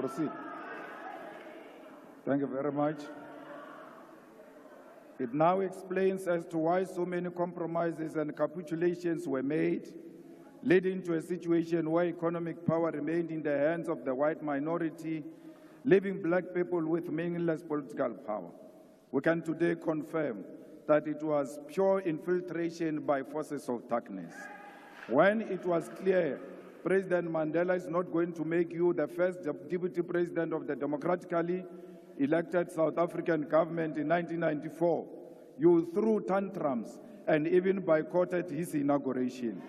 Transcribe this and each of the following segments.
Proceed. Thank you very much. It now explains as to why so many compromises and capitulations were made, leading to a situation where economic power remained in the hands of the white minority, leaving black people with meaningless political power. We can today confirm that it was pure infiltration by forces of darkness. When it was clear President Mandela is not going to make you the first deputy president of the democratically elected South African government in 1994, you threw tantrums and even boycotted his inauguration.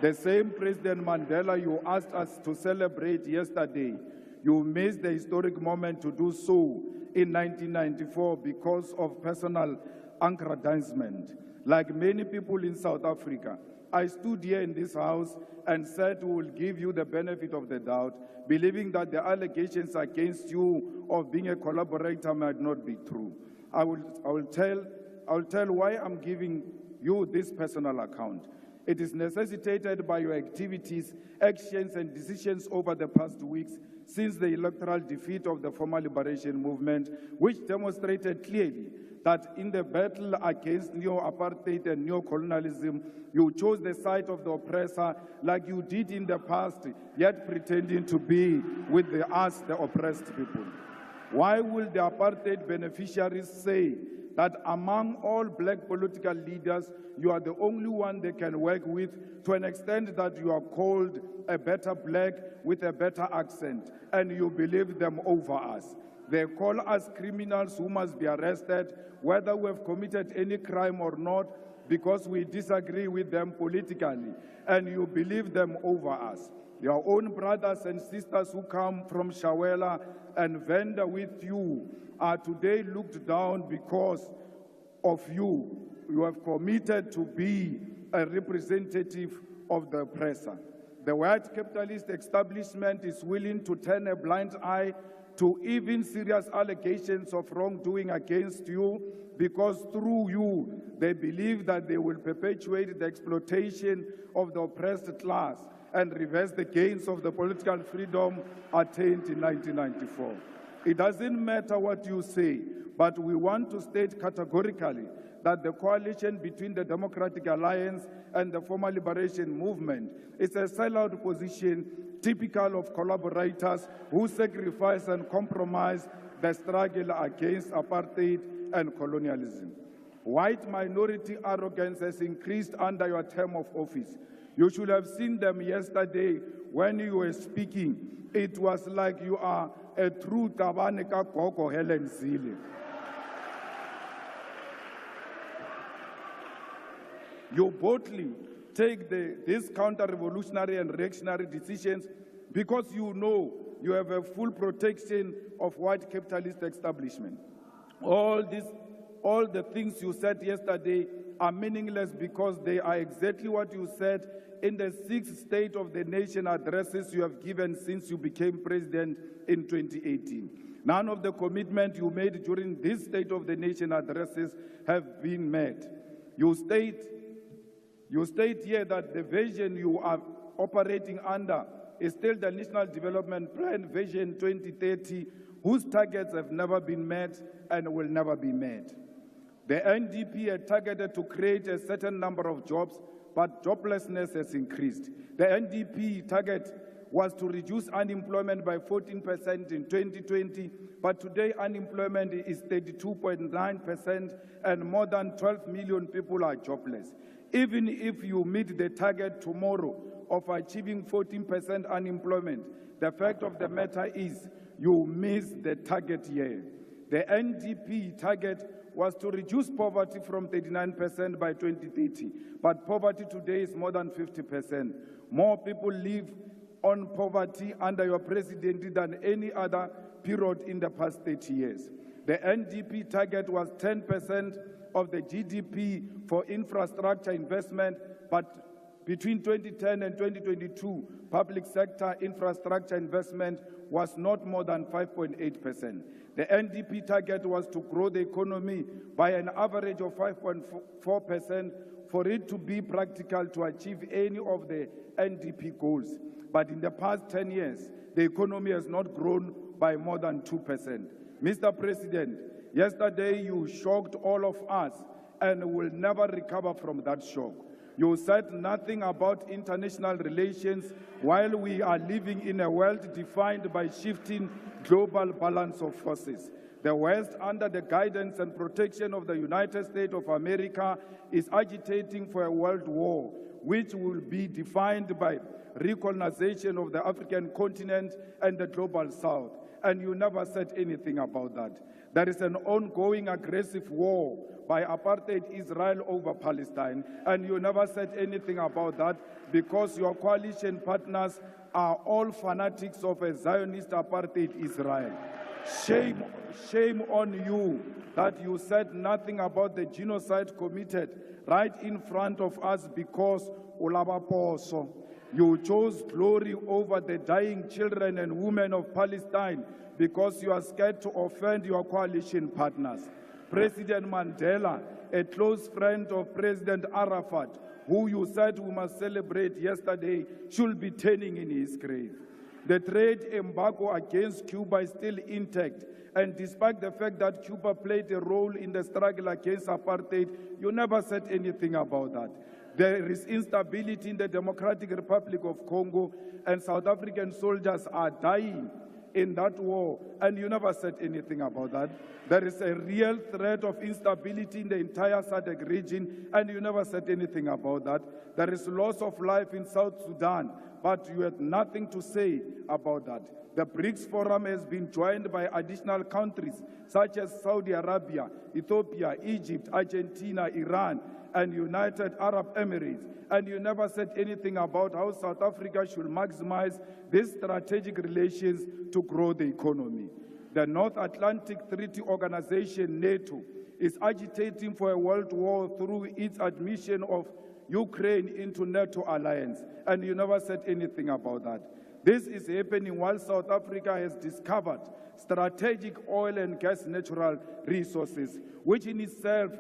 The same President Mandela you asked us to celebrate yesterday, you missed the historic moment to do so in 1994 because of personal aggrandizement. Like many people in South Africa, I stood here in this house and said we will give you the benefit of the doubt, believing that the allegations against you of being a collaborator might not be true. I will tell why I'm giving you this personal account. It is necessitated by your activities, actions, and decisions over the past weeks since the electoral defeat of the former liberation movement, which demonstrated clearly that in the battle against neo-apartheid and neo-colonialism, you chose the side of the oppressor like you did in the past, yet pretending to be with us, the oppressed people. Why will the apartheid beneficiaries say that among all black political leaders, you are the only one they can work with, to an extent that you are called a better black with a better accent, and you believe them over us? They call us criminals who must be arrested, whether we have committed any crime or not, because we disagree with them politically, and you believe them over us. Your own brothers and sisters who come from Shawela and Venda with you are today looked down because of you. You have committed to be a representative of the oppressor. The white capitalist establishment is willing to turn a blind eye to even serious allegations of wrongdoing against you, because through you, they believe that they will perpetuate the exploitation of the oppressed class and reverse the gains of the political freedom attained in 1994. It doesn't matter what you say, but we want to state categorically that the coalition between the Democratic Alliance and the former liberation movement is a sellout position typical of collaborators who sacrifice and compromise the struggle against apartheid and colonialism. White minority arrogance has increased under your term of office. You should have seen them yesterday when you were speaking. It was like you are a true Tabaneka Koko Helen Zille. You boldly take these counter-revolutionary and reactionary decisions because you know you have a full protection of white capitalist establishment. All the things you said yesterday are meaningless because they are exactly what you said in the 6 State of the Nation addresses you have given since you became president in 2018. None of the commitments you made during this State of the Nation addresses have been met. You state here that the vision you are operating under is still the National Development Plan Vision 2030, whose targets have never been met and will never be met. The NDP had targeted to create a certain number of jobs, but joblessness has increased. The NDP target was to reduce unemployment by 14% in 2020, but today unemployment is 32.9% and more than 12 million people are jobless. Even if you meet the target tomorrow of achieving 14% unemployment, the fact of the matter is you miss the target here. The NDP target was to reduce poverty from 39% by 2030, but poverty today is more than 50%. More people live on poverty under your presidency than any other period in the past 30 years. The NDP target was 10% of the GDP for infrastructure investment, but between 2010 and 2022, public sector infrastructure investment was not more than 5.8%. The NDP target was to grow the economy by an average of 5.4% for it to be practical to achieve any of the NDP goals. But in the past 10 years, the economy has not grown by more than 2%. Mr. President, yesterday you shocked all of us and will never recover from that shock. You said nothing about international relations while we are living in a world defined by shifting global balance of forces. The West, under the guidance and protection of the United States of America, is agitating for a world war, which will be defined by recolonization of the African continent and the global South. And you never said anything about that. There is an ongoing aggressive war by apartheid Israel over Palestine, and you never said anything about that because your coalition partners are all fanatics of a Zionist apartheid Israel. Shame on you that you said nothing about the genocide committed right in front of us because Ulabaposo. You chose glory over the dying children and women of Palestine because you are scared to offend your coalition partners. President Mandela, a close friend of President Arafat, who you said we must celebrate yesterday, should be turning in his grave. The trade embargo against Cuba is still intact, and despite the fact that Cuba played a role in the struggle against apartheid, you never said anything about that. There is instability in the Democratic Republic of Congo, and South African soldiers are dying in that war, and you never said anything about that. There is a real threat of instability in the entire SADC region, and you never said anything about that. There is loss of life in South Sudan, but you had nothing to say about that. The BRICS Forum has been joined by additional countries such as Saudi Arabia, Ethiopia, Egypt, Argentina, Iran, and United Arab Emirates, and you never said anything about how South Africa should maximize these strategic relations to grow the economy. The North Atlantic Treaty Organization, NATO, is agitating for a world war through its admission of Ukraine into NATO alliance, and you never said anything about that. This is happening while South Africa has discovered strategic oil and gas natural resources, which in itself,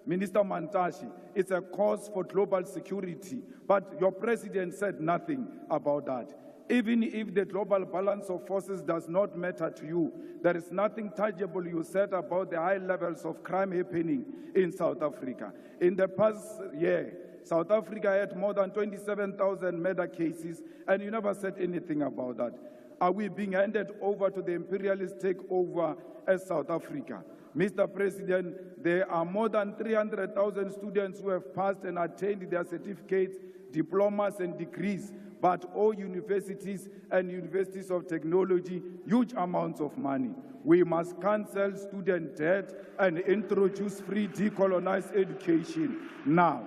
Minister Mantashe, is a cause for global security, but your president said nothing about that. Even if the global balance of forces does not matter to you, there is nothing tangible you said about the high levels of crime happening in South Africa. In the past year, South Africa had more than 27,000 murder cases, and you never said anything about that. Are we being handed over to the imperialist takeover as South Africa? Mr. President, there are more than 300,000 students who have passed and attained their certificates, diplomas, and degrees, but all universities and universities of technology, huge amounts of money. We must cancel student debt and introduce free decolonized education now.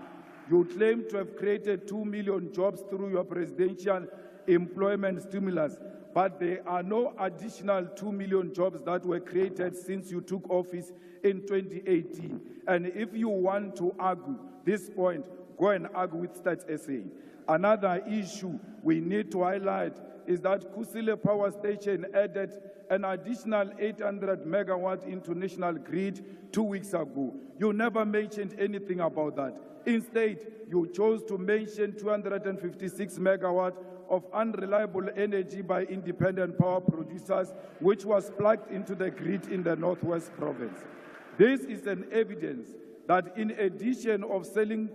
You claim to have created 2 million jobs through your presidential employment stimulus, but there are no additional 2 million jobs that were created since you took office in 2018. And if you want to argue this point, go and argue with Stats SA. Another issue we need to highlight is that Kusile Power Station added an additional 800 megawatts into national grid 2 weeks ago. You never mentioned anything about that. Instead, you chose to mention 256 megawatts of unreliable energy by independent power producers, which was plugged into the grid in the Northwest Province. This is an evidence that in addition of selling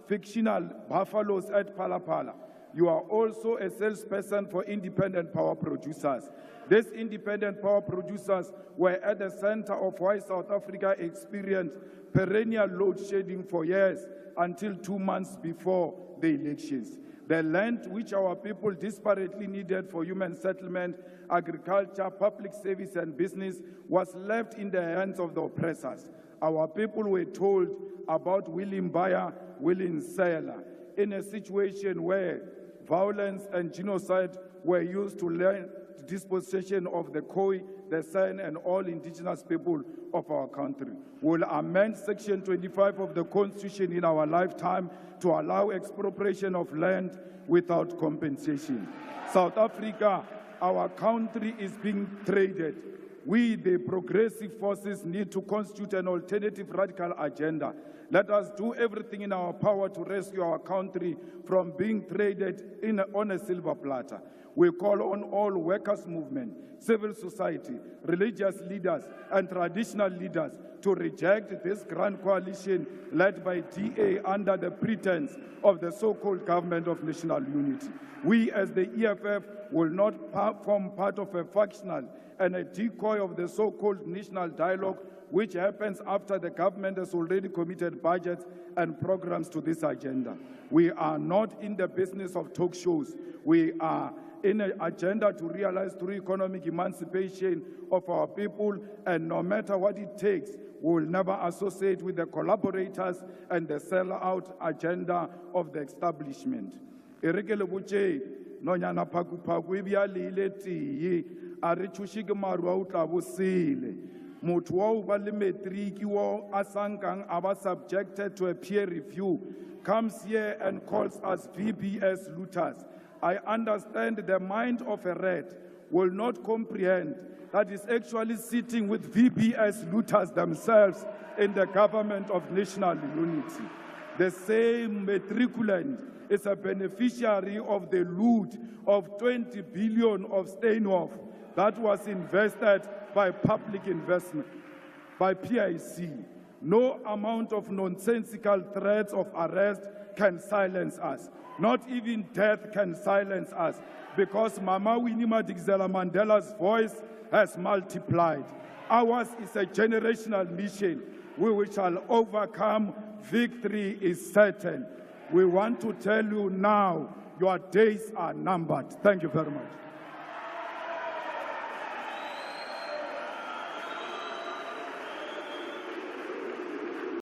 fictional buffaloes at Palapala, you are also a salesperson for independent power producers. These independent power producers were at the center of why South Africa experienced perennial load shedding for years until 2 months before the elections. The land which our people desperately needed for human settlement, agriculture, public service, and business was left in the hands of the oppressors. Our people were told about willing buyer, willing seller, in a situation where violence and genocide were used to learn the dispossession of the Khoi, the San, and all indigenous people of our country. We'll amend Section 25 of the Constitution in our lifetime to allow expropriation of land without compensation. South Africa, our country, is being traded. We, the progressive forces, need to constitute an alternative radical agenda. Let us do everything in our power to rescue our country from being traded on a silver platter. We call on all workers' movement, civil society, religious leaders, and traditional leaders to reject this grand coalition led by DA under the pretense of the so-called government of national unity. We as the EFF will not form part of a factional and a decoy of the so-called national dialogue, which happens after the government has already committed budgets and programs to this agenda. We are not in the business of talk shows. We are in an agenda to realize through economic emancipation of our people, and no matter what it takes, we will never associate with the collaborators and the sell-out agenda of the establishment. Erekele butche nonyana phaku phaku ebya le tiye a re tshushike maru a utla bosele motho wa ba le matric wo a sankang aba subjected to a peer review comes here and calls us VBS looters. I understand the mind of a rat will not comprehend that is actually sitting with VBS looters themselves in the government of national unity. The same matriculant is a beneficiary of the loot of 20 billion of Steinhoff that was invested by public investment, by PIC. No amount of nonsensical threats of arrest can silence us. Not even death can silence us, because Mama Winnie Madikizela Mandela's voice has multiplied. Ours is a generational mission. We shall overcome. Victory is certain. We want to tell you now, your days are numbered. Thank you very much.